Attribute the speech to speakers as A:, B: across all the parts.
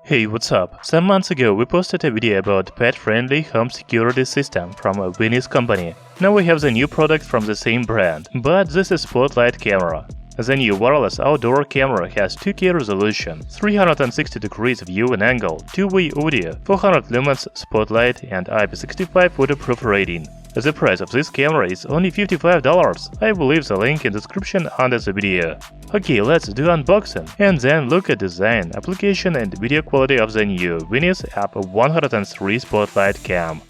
A: Hey, what's up? Some months ago we posted a video about pet-friendly home security system from a Venice company. Now we have the new product from the same brand, but this is Spotlight camera. The new wireless outdoor camera has 2K resolution, 360 degrees view and angle, two-way audio, 400 lumens spotlight and IP65 waterproof rating. The price of this camera is only $55. I will leave the link in the description under the video. Okay, let's do unboxing and then look at design, application and video quality of the new Venice F103 Spotlight cam.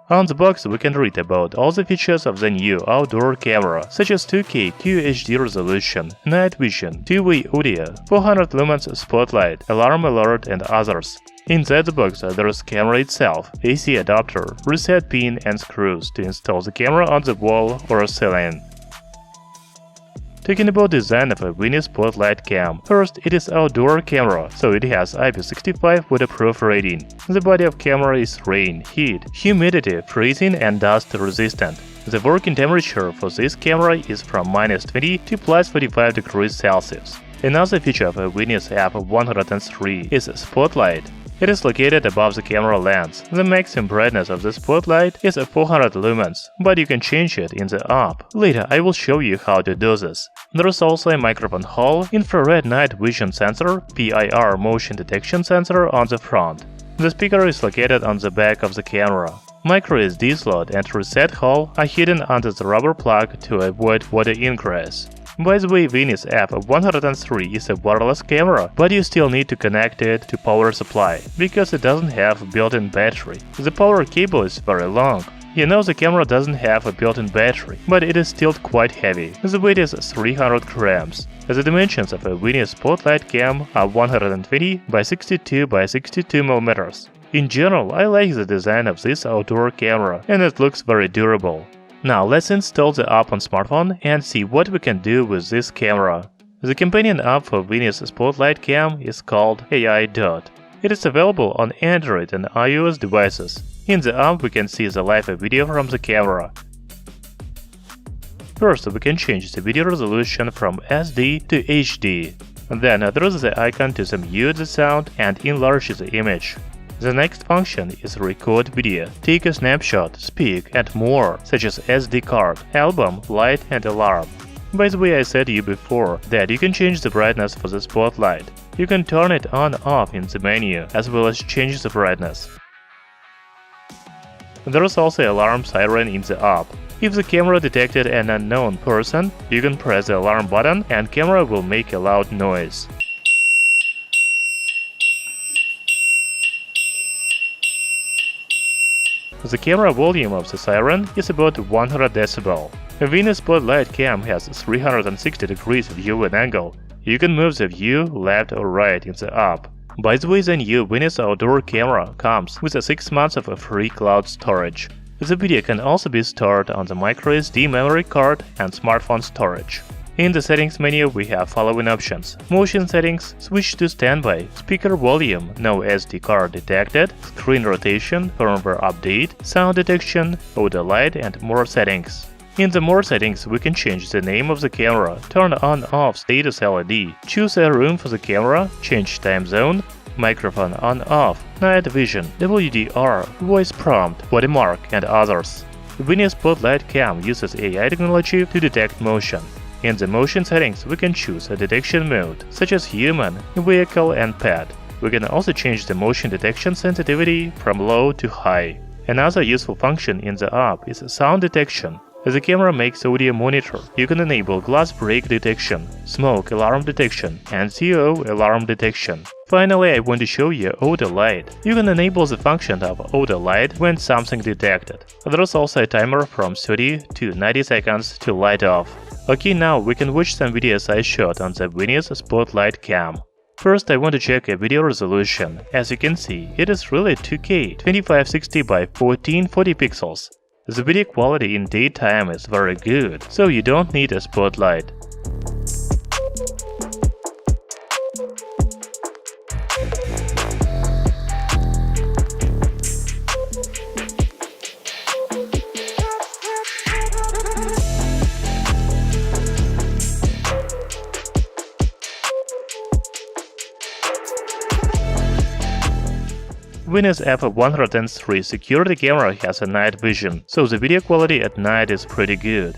A: On the box we can read about all the features of the new outdoor camera, such as 2K QHD resolution, night vision, two-way audio, 400 lumens spotlight, alarm alert and others. Inside the box there is camera itself, AC adapter, reset pin and screws to install the camera on the wall or ceiling. Talking about design of a Venice Spotlight cam, first it is outdoor camera, so it has IP65 waterproof rating. The body of camera is rain, heat, humidity, freezing and dust resistant. The working temperature for this camera is from -20 to +45 degrees Celsius. Another feature of a Venice F103 is Spotlight. It is located above the camera lens. The maximum brightness of the spotlight is 400 lumens, but you can change it in the app. Later I will show you how to do this. There is also a microphone hole, infrared night vision sensor, PIR motion detection sensor on the front. The speaker is located on the back of the camera. Micro SD slot and reset hole are hidden under the rubber plug to avoid water ingress. By the way, Venice F103 is a wireless camera, but you still need to connect it to power supply, because it doesn't have a built-in battery. The power cable is very long. You know the camera doesn't have a built-in battery, but it is still quite heavy. The weight is 300 grams. The dimensions of a Venice Spotlight cam are 120 by 62 by 62 mm. In general, I like the design of this outdoor camera, and it looks very durable. Now let's install the app on smartphone and see what we can do with this camera. The companion app for Venice Spotlight cam is called AiDot. It is available on Android and iOS devices. In the app we can see the live video from the camera. First we can change the video resolution from SD to HD. Then there is the icon to mute the sound and enlarge the image. The next function is record video, take a snapshot, speak, and more, such as SD card, album, light, and alarm. By the way, I said you before that you can change the brightness for the spotlight. You can turn it on/off in the menu, as well as change the brightness. There is also alarm siren in the app. If the camera detected an unknown person, you can press the alarm button and camera will make a loud noise. The camera volume of the siren is about 100 dB. A Venice Spotlight cam has 360 degrees view and angle. You can move the view left or right in the app. By the way, the new Venice outdoor camera comes with 6 months of free cloud storage. The video can also be stored on the microSD memory card and smartphone storage. In the settings menu we have following options: motion settings, switch to standby, speaker volume, no SD card detected, screen rotation, firmware update, sound detection, audio light and more settings. In the more settings we can change the name of the camera, turn on/off status LED, choose a room for the camera, change time zone, microphone on/off, night vision, WDR, voice prompt, watermark and others. Venice Spotlight cam uses AI technology to detect motion. In the motion settings, we can choose a detection mode, such as human, vehicle and pet. We can also change the motion detection sensitivity from low to high. Another useful function in the app is sound detection. As the camera makes audio monitor, you can enable glass break detection, smoke alarm detection, and CO alarm detection. Finally, I want to show you audio light. You can enable the function of audio light when something detected. There is also a timer from 30 to 90 seconds to light off. Okay, now we can watch some videos I shot on the Venice Spotlight cam. First I want to check a video resolution. As you can see, it is really 2K, 2560 by 1440 pixels. The video quality in daytime is very good, so you don't need a spotlight. Windows F103 security camera has a night vision, so the video quality at night is pretty good.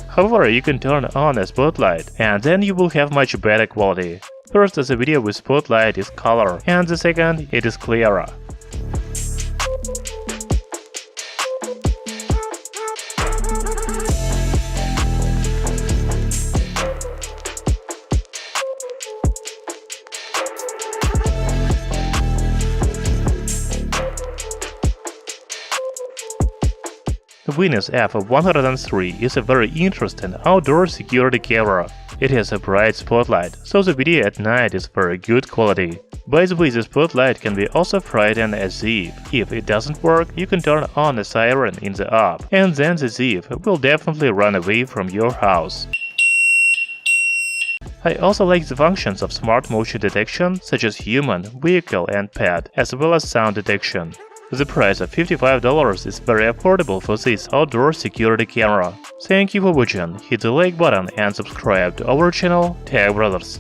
A: However, you can turn on a spotlight, and then you will have much better quality. First, the video with spotlight is color, and the second, it is clearer. The Windows F103 is a very interesting outdoor security camera. It has a bright spotlight, so the video at night is very good quality. By the way, the spotlight can be also frightened as thief. If it doesn't work, you can turn on a siren in the app, and then the thief will definitely run away from your house. I also like the functions of smart motion detection, such as human, vehicle and pet, as well as sound detection. The price of $55 is very affordable for this outdoor security camera. Thank you for watching, hit the like button and subscribe to our channel Tech Brothers.